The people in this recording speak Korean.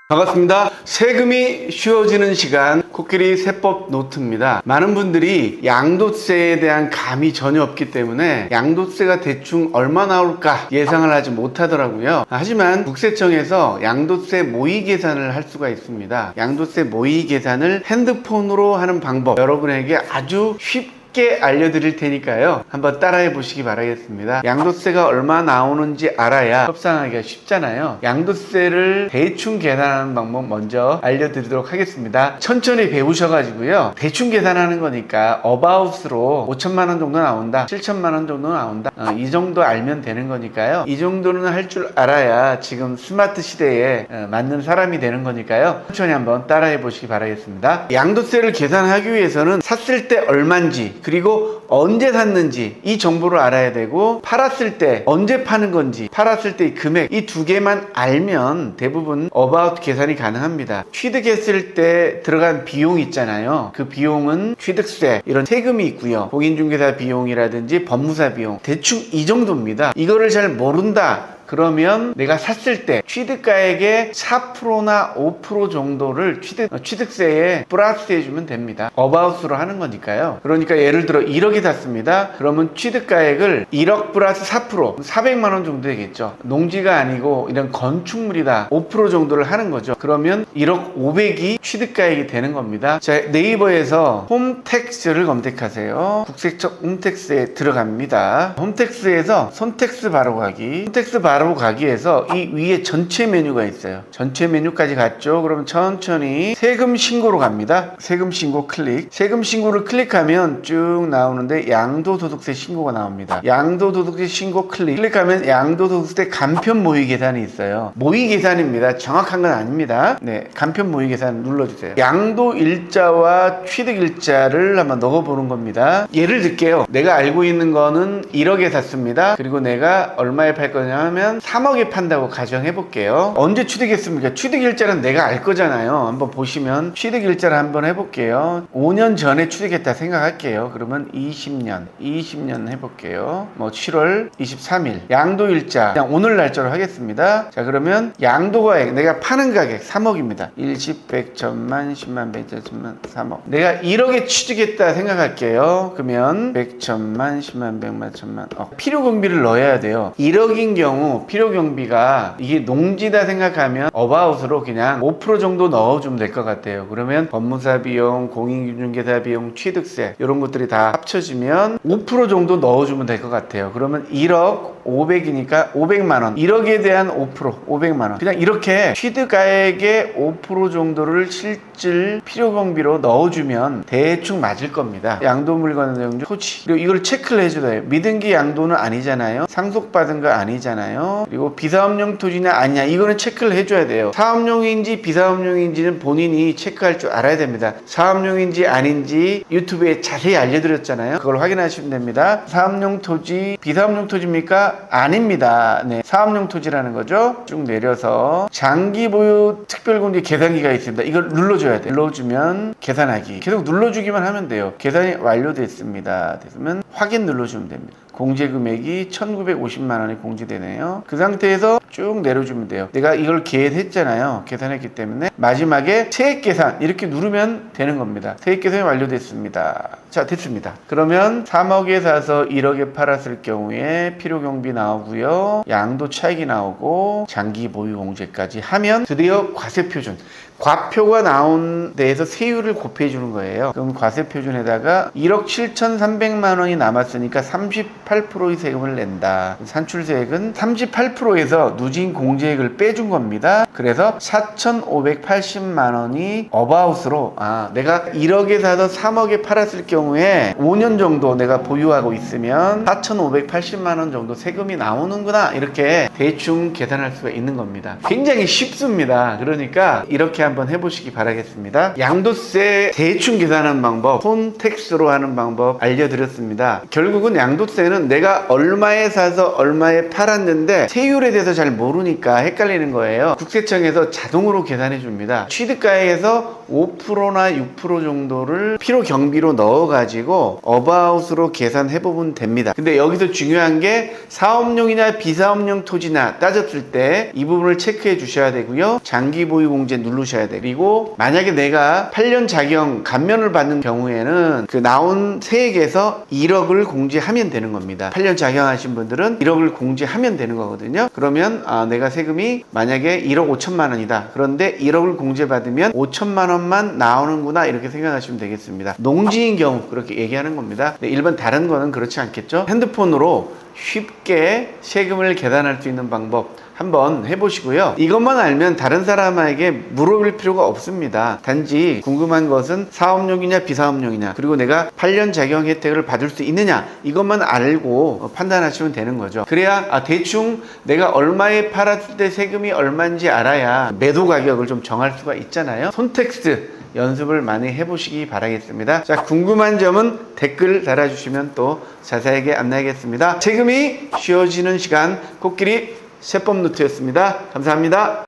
반갑습니다. 세금이 쉬워지는 시간 코끼리 세법 노트입니다. 많은 분들이 양도세에 대한 감이 전혀 없기 때문에 양도세가 대충 얼마 나올까 예상을 하지 못하더라고요. 하지만 국세청에서 양도세 모의 계산을 할 수가 있습니다. 양도세 모의 계산을 핸드폰으로 하는 방법 여러분에게 아주 쉽게 알려드릴 테니까요, 한번 따라해 보시기 바라겠습니다. 양도세가 얼마 나오는지 알아야 협상하기가 쉽잖아요. 양도세를 대충 계산하는 방법 먼저 알려드리도록 하겠습니다. 천천히 배우셔가지고요, 대충 계산하는 거니까 어바웃으로 5천만 원 정도 나온다, 7천만 원 정도 나온다, 이 정도 알면 되는 거니까요. 이 정도는 할 줄 알아야 지금 스마트 시대에 맞는 사람이 되는 거니까요, 천천히 한번 따라해 보시기 바라겠습니다. 양도세를 계산하기 위해서는 샀을 때 얼마인지, 그리고 언제 샀는지 이 정보를 알아야 되고, 팔았을 때 언제 파는 건지, 팔았을 때 금액, 이 두 개만 알면 대부분 어바웃 계산이 가능합니다. 취득했을 때 들어간 비용 있잖아요. 그 비용은 취득세, 이런 세금이 있고요, 공인중개사 비용이라든지 법무사 비용, 대충 이 정도입니다. 이거를 잘 모른다 그러면 내가 샀을 때 취득가액의 4%나 5% 정도를 취득세에 플러스 해주면 됩니다. 어바웃으로 하는 거니까요. 그러니까 예를 들어 1억이 샀습니다. 그러면 취득가액을 1억 플러스 4%, 400만 원 정도 되겠죠. 농지가 아니고 이런 건축물이다, 5% 정도를 하는 거죠. 그러면 1억 500이 취득가액이 되는 겁니다. 자, 네이버에서 홈택스를 검색하세요. 국세청 홈택스에 들어갑니다. 홈택스에서 손택스 바로 가기, 홈택스 바로 가기에서 이 위에 전체 메뉴가 있어요. 전체 메뉴까지 갔죠. 그러면 천천히 세금 신고로 갑니다. 세금 신고 클릭. 세금 신고를 클릭하면 쭉 나오는데 양도소득세 신고가 나옵니다. 양도소득세 신고 클릭하면 양도소득세 간편 모의 계산이 있어요. 모의 계산입니다. 정확한 건 아닙니다. 네, 간편 모의 계산 눌러주세요. 양도 일자와 취득 일자를 한번 넣어보는 겁니다. 예를 들게요. 내가 알고 있는 거는 1억에 샀습니다. 그리고 내가 얼마에 팔 거냐 하면 3억에 판다고 가정해 볼게요. 언제 취득했습니까? 취득일자는 내가 알 거잖아요. 한번 보시면 취득일자를 한번 해볼게요. 5년 전에 취득했다 생각할게요. 그러면 20년 해볼게요. 뭐 7월 23일 양도일자 그냥 오늘 날짜로 하겠습니다. 자, 그러면 양도가액, 내가 파는 가격 3억입니다 1, 10, 100, 1000만, 10만, 100, 1000만, 3억. 내가 1억에 취득했다 생각할게요. 그러면 100, 1000만, 10만, 100만, 1000만, 필요경비를 넣어야 돼요. 1억인 경우 필요경비가 이게 농지다 생각하면 어바웃으로 그냥 5% 정도 넣어주면 될 것 같아요. 그러면 법무사 비용, 공인중개사 비용, 취득세 이런 것들이 다 합쳐지면 5% 정도 넣어주면 될 것 같아요. 그러면 1억 500이니까 500만원, 1억에 대한 5%, 500만원. 그냥 이렇게 취득가액의 5% 정도를 실질 필요경비로 넣어주면 대충 맞을 겁니다. 양도물건 내용중 토지, 그리고 이걸 체크를 해줘요. 미등기 양도는 아니잖아요. 상속받은 거 아니잖아요. 그리고 비사업용 토지냐 아니냐, 이거는 체크를 해줘야 돼요. 사업용인지 비사업용인지는 본인이 체크할 줄 알아야 됩니다. 사업용인지 아닌지 유튜브에 자세히 알려드렸잖아요. 그걸 확인하시면 됩니다. 사업용 토지, 비사업용 토지입니까? 아닙니다. 네, 사업용 토지라는 거죠. 쭉 내려서 장기 보유 특별공제 계산기가 있습니다. 이걸 눌러줘야 돼요. 눌러주면 계산하기, 계속 눌러주기만 하면 돼요. 계산이 완료됐습니다. 됐으면 확인 눌러주면 됩니다. 공제 금액이 1950만 원이 공제되네요. 그 상태에서 쭉 내려주면 돼요. 내가 이걸 계획했잖아요. 계산했기 때문에 마지막에 세액 계산 이렇게 누르면 되는 겁니다. 세액 계산이 완료됐습니다. 자, 됐습니다. 그러면 3억에 사서 1억에 팔았을 경우에 필요경비 나오고요, 양도 차익이 나오고 장기 보유 공제까지 하면 드디어 과세표준, 과표가 나온 데에서 세율을 곱해 주는 거예요. 그럼 과세표준에다가 1억 7,300만 원이 남았으니까 38%의 세금을 낸다. 산출세액은 38%에서 누진 공제액을 빼준 겁니다. 그래서 4,580만 원이 어바웃으로, 내가 1억에 사서 3억에 팔았을 경우에 5년 정도 내가 보유하고 있으면 4,580만 원 정도 세금이 나오는구나, 이렇게 대충 계산할 수가 있는 겁니다. 굉장히 쉽습니다. 그러니까 이렇게 한번 해보시기 바라겠습니다. 양도세 대충 계산하는 방법, 홈택스로 하는 방법 알려드렸습니다. 결국은 양도세는 문제는 내가 얼마에 사서 얼마에 팔았는데 세율에 대해서 잘 모르니까 헷갈리는 거예요. 국세청에서 자동으로 계산해 줍니다. 취득가액에서 5%나 6% 정도를 필요 경비로 넣어 가지고 어바웃으로 계산해 보면 됩니다. 근데 여기서 중요한 게 사업용이냐 비사업용 토지나 따졌을 때 이 부분을 체크해 주셔야 되고요. 장기 보유 공제 누르셔야 돼요. 그리고 만약에 내가 8년 자경 감면을 받는 경우에는 그 나온 세액에서 1억을 공제하면 되는 겁니다. 8년 자경하신 분들은 1억을 공제하면 되는 거거든요. 그러면 내가 세금이 만약에 1억 5천만 원이다. 그런데 1억을 공제받으면 5천만 원만 나오는구나 이렇게 생각하시면 되겠습니다. 농지인 경우 그렇게 얘기하는 겁니다. 일반 다른 거는 그렇지 않겠죠. 핸드폰으로 쉽게 세금을 계산할 수 있는 방법 한번 해보시고요. 이것만 알면 다른 사람에게 물어볼 필요가 없습니다. 단지 궁금한 것은 사업용이냐 비사업용이냐, 그리고 내가 8년 자경 혜택을 받을 수 있느냐, 이것만 알고 판단하시면 되는 거죠. 그래야 대충 내가 얼마에 팔았을 때 세금이 얼마인지 알아야 매도 가격을 좀 정할 수가 있잖아요. 손텍스트 연습을 많이 해보시기 바라겠습니다. 자, 궁금한 점은 댓글 달아주시면 또 자세하게 안내하겠습니다. 세금이 쉬워지는 시간 코끼리 세법 노트였습니다. 감사합니다.